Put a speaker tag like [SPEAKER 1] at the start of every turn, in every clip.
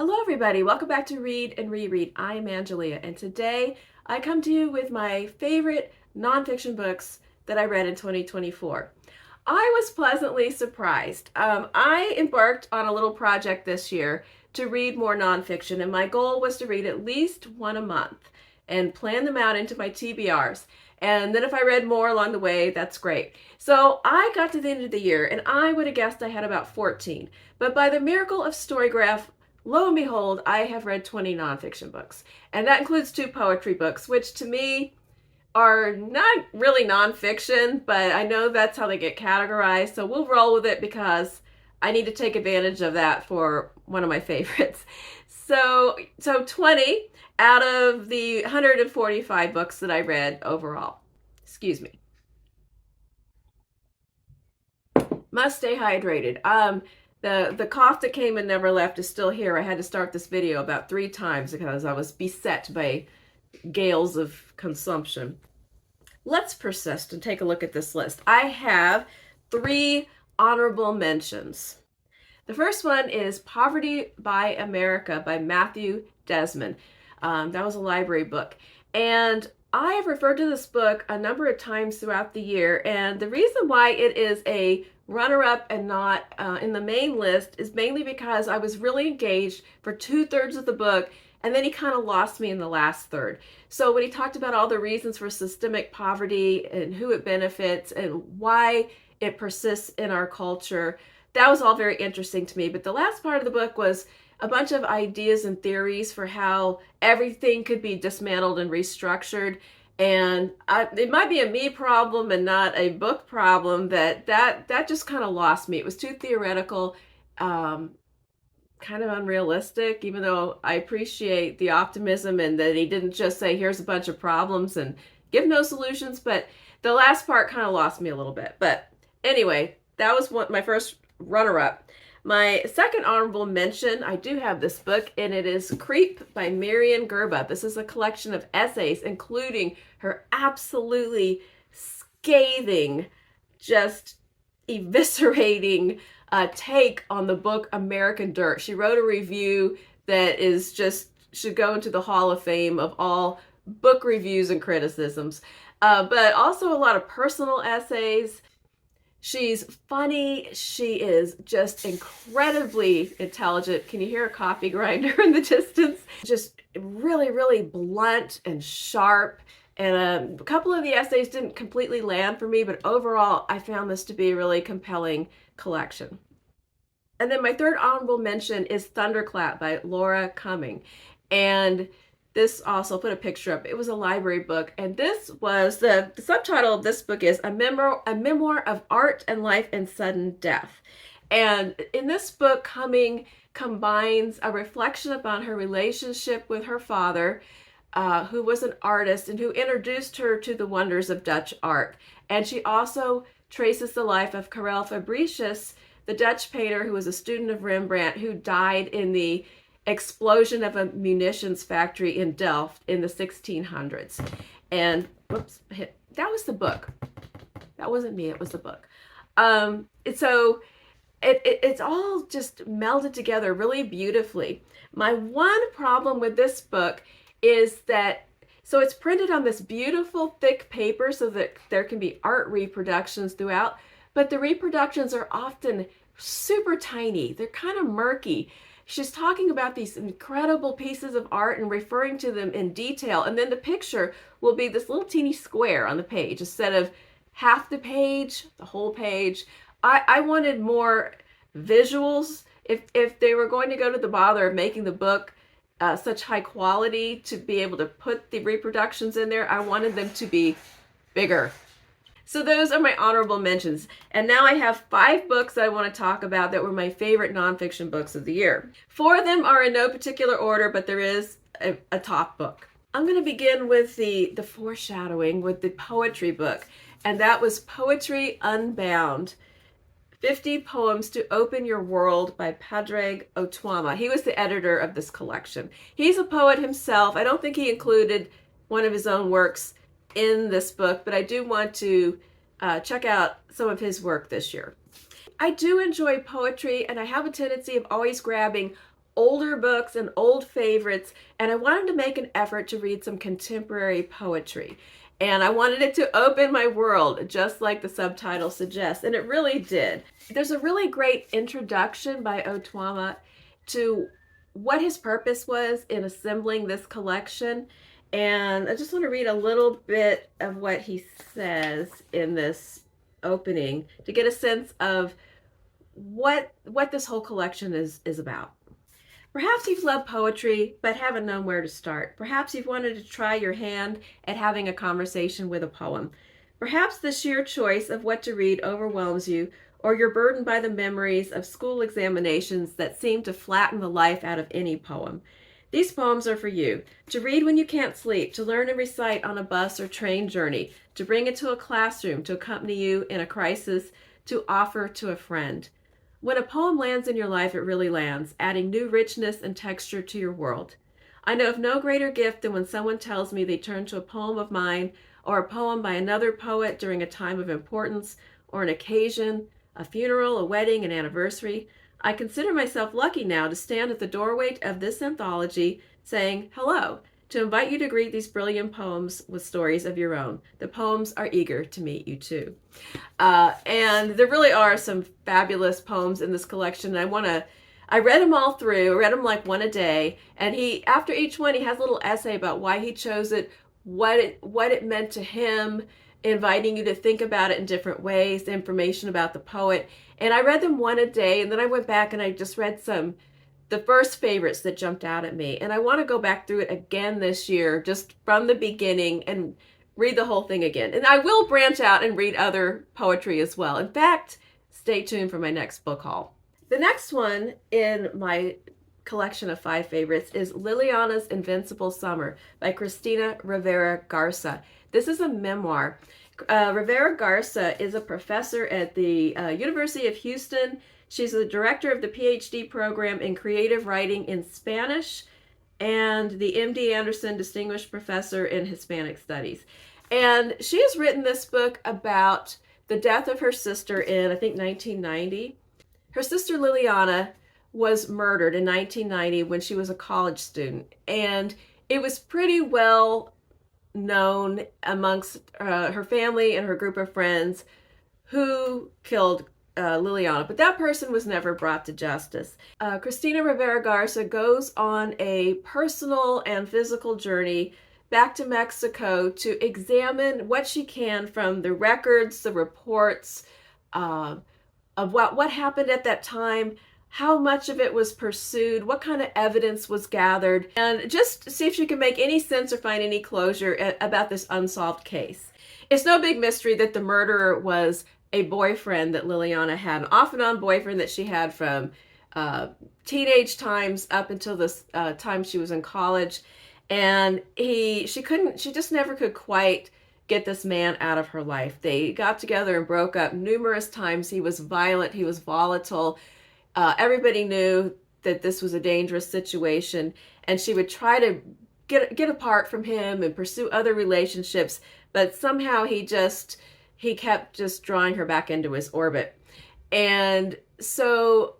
[SPEAKER 1] Hello everybody, welcome back to Read and Reread. I am Angelia, and today I come to you with my favorite nonfiction books that I read in 2024. I was pleasantly surprised. I embarked on a little project this year to read more nonfiction, and my goal was to read at least one a month and plan them out into my TBRs. And then if I read more along the way, that's great. So I got to the end of the year, and I would have guessed I had about 14. But by the miracle of Storygraph, lo and behold, I have read 20 nonfiction books. And that includes 2 poetry books, which to me are not really nonfiction, but I know that's how they get categorized. So we'll roll with it because I need to take advantage of that for one of my favorites. So 20 out of the 145 books that I read overall. Excuse me. Must stay hydrated. The cough that came and never left is still here. I had to start this video about 3 times because I was beset by gales of consumption. Let's persist and take a look at this list. I have 3 honorable mentions. The first one is Poverty by America by Matthew Desmond. That was a library book. And I have referred to this book a number of times throughout the year. And the reason why it is a runner-up and not in the main list is mainly because I was really engaged for 2/3 of the book, and then he kind of lost me in the last third. So when he talked about all the reasons for systemic poverty and who it benefits and why it persists in our culture, that was all very interesting to me. But the last part of the book was a bunch of ideas and theories for how everything could be dismantled and restructured. And it might be a me problem and not a book problem, that just kind of lost me. It was too theoretical, kind of unrealistic, even though I appreciate the optimism and that he didn't just say, here's a bunch of problems and give no solutions. But the last part kind of lost me a little bit. But anyway, that was my first runner-up. My second honorable mention, I do have this book, and it is Creep by Myriam Gurba. This is a collection of essays, including her absolutely scathing, just eviscerating take on the book American Dirt. She wrote a review that is just, should go into the Hall of Fame of all book reviews and criticisms, but also a lot of personal essays. She's funny. She is just incredibly intelligent. Can you hear a coffee grinder in the distance? Just really, really blunt and sharp. And a couple of the essays didn't completely land for me, but overall, I found this to be a really compelling collection. And then my third honorable mention is Thunderclap by Laura Cumming. And this also, put a picture up. It was a library book, and this was the subtitle of this book is a memoir of art and life and sudden death. And in this book, Cumming combines a reflection upon her relationship with her father, who was an artist and who introduced her to the wonders of Dutch art. And she also traces the life of Karel Fabricius, the Dutch painter who was a student of Rembrandt, who died in the explosion of a munitions factory in Delft in the 1600s. And whoops, that was the book. That wasn't me, it was the book. So it's all just melded together really beautifully. My one problem with this book is that, so it's printed on this beautiful thick paper so that there can be art reproductions throughout, but the reproductions are often super tiny. They're kind of murky. She's talking about these incredible pieces of art and referring to them in detail. And then the picture will be this little teeny square on the page instead of half the page, the whole page. I wanted more visuals. If they were going to go to the bother of making the book such high quality to be able to put the reproductions in there, I wanted them to be bigger. So those are my honorable mentions. And now I have 5 books that I want to talk about that were my favorite nonfiction books of the year. 4 of them are in no particular order, but there is a top book. I'm going to begin with the foreshadowing with the poetry book. And that was Poetry Unbound, 50 Poems to Open Your World by Padraig Otama. He was the editor of this collection. He's a poet himself. I don't think he included one of his own works in this book, but I do want to check out some of his work this year. I do enjoy poetry, and I have a tendency of always grabbing older books and old favorites, and I wanted to make an effort to read some contemporary poetry. And I wanted it to open my world, just like the subtitle suggests, and it really did. There's a really great introduction by Otama to what his purpose was in assembling this collection. And I just want to read a little bit of what he says in this opening to get a sense of what this whole collection is about. Perhaps you've loved poetry but haven't known where to start. Perhaps you've wanted to try your hand at having a conversation with a poem. Perhaps the sheer choice of what to read overwhelms you, or you're burdened by the memories of school examinations that seem to flatten the life out of any poem. These poems are for you, to read when you can't sleep, to learn and recite on a bus or train journey, to bring into a classroom, to accompany you in a crisis, to offer to a friend. When a poem lands in your life, it really lands, adding new richness and texture to your world. I know of no greater gift than when someone tells me they turned to a poem of mine or a poem by another poet during a time of importance or an occasion, a funeral, a wedding, an anniversary. I consider myself lucky now to stand at the doorway of this anthology saying hello, to invite you to greet these brilliant poems with stories of your own. The poems are eager to meet you too. And there really are some fabulous poems in this collection. I read them all through. I read them like one a day. And after each one, he has a little essay about why he chose it, what it meant to him, inviting you to think about it in different ways, information about the poet. And I read them one a day, and then I went back and I just read the first favorites that jumped out at me. And I want to go back through it again this year, just from the beginning, and read the whole thing again. And I will branch out and read other poetry as well. In fact, stay tuned for my next book haul. The next one in my collection of 5 favorites is Liliana's Invincible Summer by Cristina Rivera Garza. This is a memoir. Rivera Garza is a professor at the University of Houston. She's the director of the PhD program in creative writing in Spanish and the MD Anderson Distinguished Professor in Hispanic Studies. And she has written this book about the death of her sister in, I think, 1990. Her sister Liliana was murdered in 1990 when she was a college student. And it was pretty well known amongst her family and her group of friends who killed Liliana, but that person was never brought to justice. Cristina Rivera Garza goes on a personal and physical journey back to Mexico to examine what she can from the records, the reports of what happened at that time, how much of it was pursued, what kind of evidence was gathered, and just see if she can make any sense or find any closure about this unsolved case. It's no big mystery that the murderer was a boyfriend that Liliana had, an off-and-on boyfriend that she had from teenage times up until this time she was in college. And she just never could quite get this man out of her life. They got together and broke up numerous times. He was violent, he was volatile. Everybody knew that this was a dangerous situation, and she would try to get apart from him and pursue other relationships, but somehow he kept just drawing her back into his orbit. And so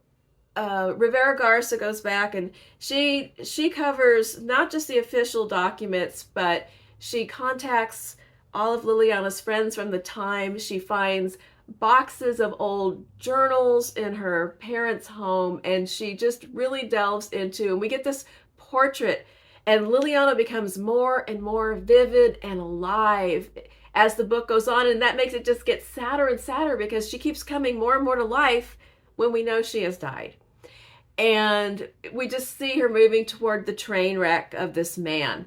[SPEAKER 1] Rivera Garza goes back, and she covers not just the official documents, but she contacts all of Liliana's friends from the time. She finds boxes of old journals in her parents' home, and she just really delves into, and we get this portrait, and Liliana becomes more and more vivid and alive as the book goes on, and that makes it just get sadder and sadder because she keeps coming more and more to life when we know she has died. And we just see her moving toward the train wreck of this man.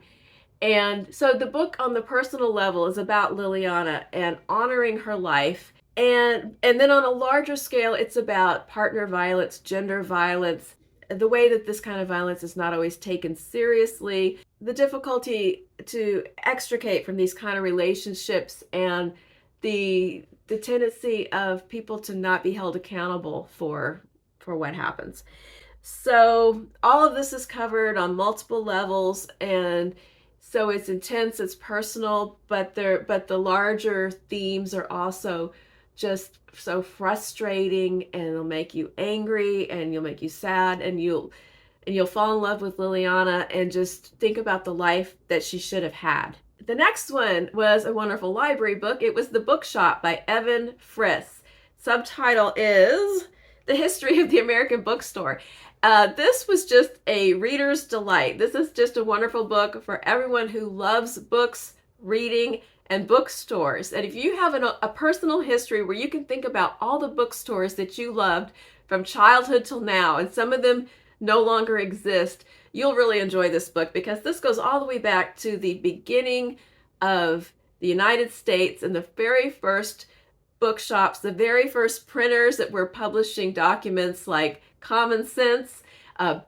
[SPEAKER 1] And so the book on the personal level is about Liliana and honoring her life. And then on a larger scale, it's about partner violence, gender violence, the way that this kind of violence is not always taken seriously, the difficulty to extricate from these kind of relationships, and the tendency of people to not be held accountable for what happens. So all of this is covered on multiple levels, and so it's intense, it's personal, but the larger themes are also just so frustrating, and it'll make you angry, and you'll make you sad, and and you'll fall in love with Liliana and just think about the life that she should have had. The next one was a wonderful library book. It was The Bookshop by Evan Friss. Subtitle is The History of the American Bookstore. This was just a reader's delight. This is just a wonderful book for everyone who loves books, reading, and bookstores. And if you have a personal history where you can think about all the bookstores that you loved from childhood till now, and some of them no longer exist, you'll really enjoy this book, because this goes all the way back to the beginning of the United States and the very first bookshops, the very first printers that were publishing documents like Common Sense,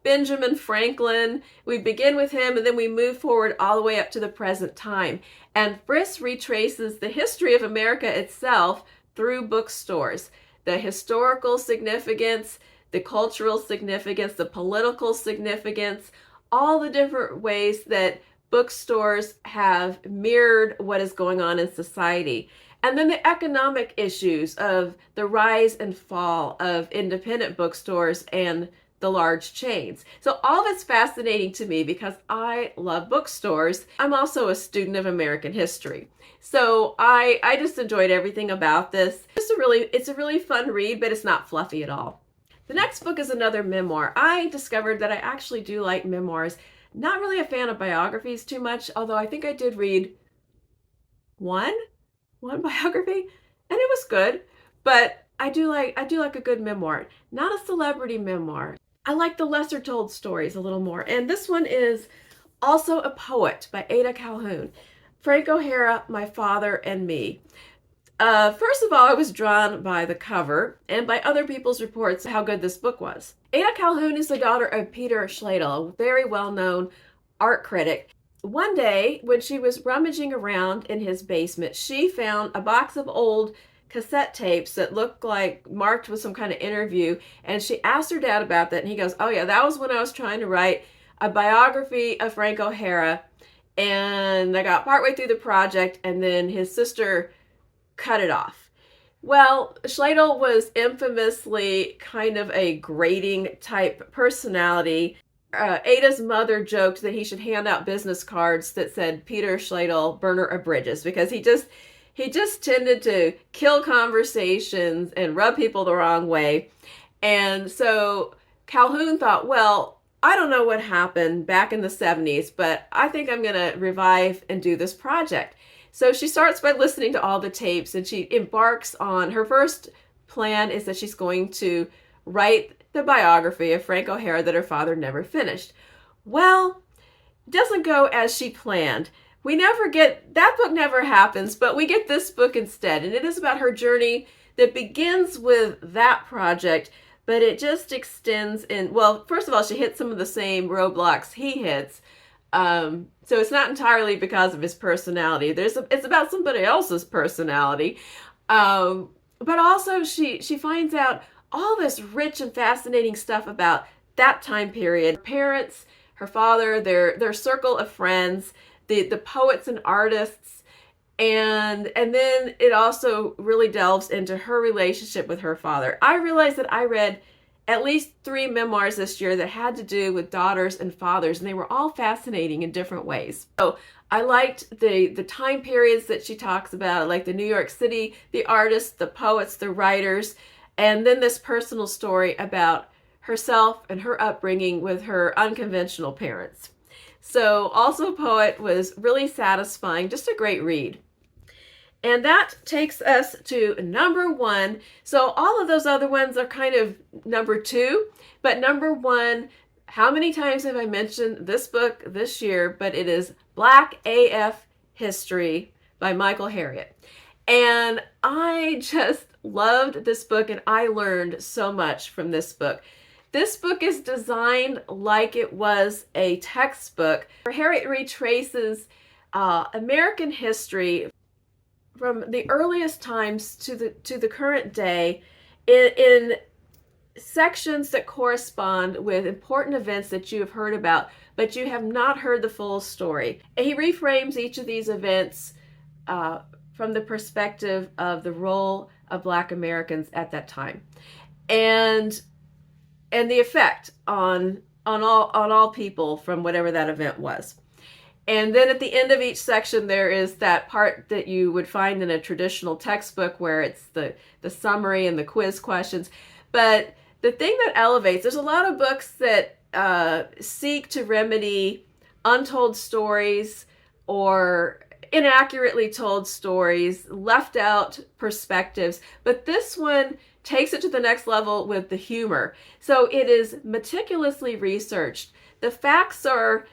[SPEAKER 1] Benjamin Franklin. We begin with him and then we move forward all the way up to the present time. And Friss retraces the history of America itself through bookstores, the historical significance, the cultural significance, the political significance, all the different ways that bookstores have mirrored what is going on in society. And then the economic issues of the rise and fall of independent bookstores and the large chains. So all of it's fascinating to me because I love bookstores. I'm also a student of American history. So I just enjoyed everything about this. It's a really fun read, but it's not fluffy at all. The next book is another memoir. I discovered that I actually do like memoirs. Not really a fan of biographies too much, although I think I did read one biography, and it was good. But I do like a good memoir, not a celebrity memoir. I like the lesser told stories a little more. And this one is also a poet by Aah Calhoun. Frank O'Hara, My Father and Me. First of all, I was drawn by the cover and by other people's reports how good this book was. Aah Calhoun is the daughter of Peter Schlegel, a very well-known art critic. One day, when she was rummaging around in his basement, she found a box of old cassette tapes that looked like marked with some kind of interview, and she asked her dad about that, and he goes, "Oh yeah, that was when I was trying to write a biography of Frank O'Hara, and I got partway through the project, and then his sister cut it off." Well, Schlegel was infamously kind of a grating type personality. Ada's mother joked that he should hand out business cards that said Peter Schlegel, burner of bridges, because he just tended to kill conversations and rub people the wrong way. And so Calhoun thought, well, I don't know what happened back in the 70s, but I think I'm going to revive and do this project. So she starts by listening to all the tapes, and she embarks on her first plan is that she's going to write the biography of Frank O'Hara that her father never finished. Well, it doesn't go as she planned. That book never happens, but we get this book instead. And it is about her journey that begins with that project, but it just extends in, well, first of all, she hits some of the same roadblocks he hits. So it's not entirely because of his personality. It's about somebody else's personality. But also she finds out all this rich and fascinating stuff about that time period. Her parents, her father, their circle of friends, the poets and artists, and then it also really delves into her relationship with her father. I realized that I read at least 3 memoirs this year that had to do with daughters and fathers, and they were all fascinating in different ways. So I liked the time periods that she talks about, like the New York City, the artists, the poets, the writers, and then this personal story about herself and her upbringing with her unconventional parents. So Also Poet was really satisfying, just a great read. And that takes us to number 1. So all of those other ones are kind of number 2, but number 1, how many times have I mentioned this book this year? But it is Black AF History by Michael Harriot. And I just loved this book, and I learned so much from this book. This book is designed like it was a textbook. Harriet retraces American history from the earliest times to the current day in sections that correspond with important events that you have heard about, but you have not heard the full story. And he reframes each of these events from the perspective of the role of Black Americans at that time, and the effect on on all people from whatever that event was. And then at the end of each section, there is that part that you would find in a traditional textbook where it's the summary and the quiz questions. But the thing that elevates, there's a lot of books that seek to remedy untold stories or inaccurately told stories, left out perspectives. But this one takes it to the next level with the humor. So it is meticulously researched. The facts are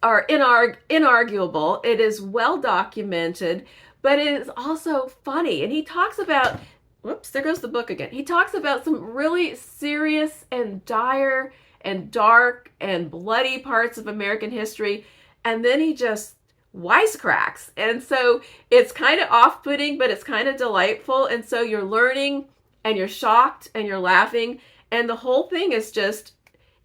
[SPEAKER 1] inarguable. It is well documented, but it is also funny. And he talks about, whoops, there goes the book again. He talks about some really serious and dire and dark and bloody parts of American history. And then he just wisecracks. And so it's kind of off-putting, but it's kind of delightful. And so you're learning and you're shocked and you're laughing. And the whole thing is just,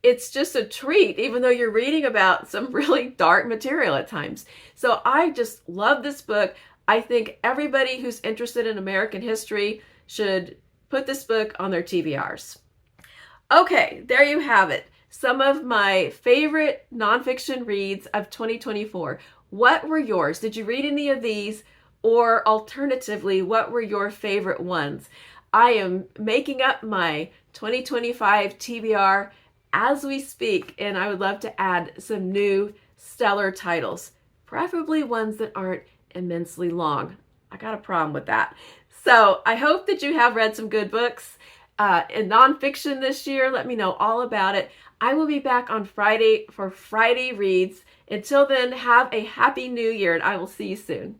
[SPEAKER 1] it's just a treat, even though you're reading about some really dark material at times. So I just love this book. I think everybody who's interested in American history should put this book on their TBRs. Okay, there you have it. Some of my favorite nonfiction reads of 2024. What were yours? Did you read any of these? Or alternatively, what were your favorite ones? I am making up my 2025 TBR as we speak, and I would love to add some new stellar titles, preferably ones that aren't immensely long. I got a problem with that. So I hope that you have read some good books in nonfiction this year. Let me know all about it. I will be back on Friday for Friday Reads. Until then, have a happy new year, and I will see you soon.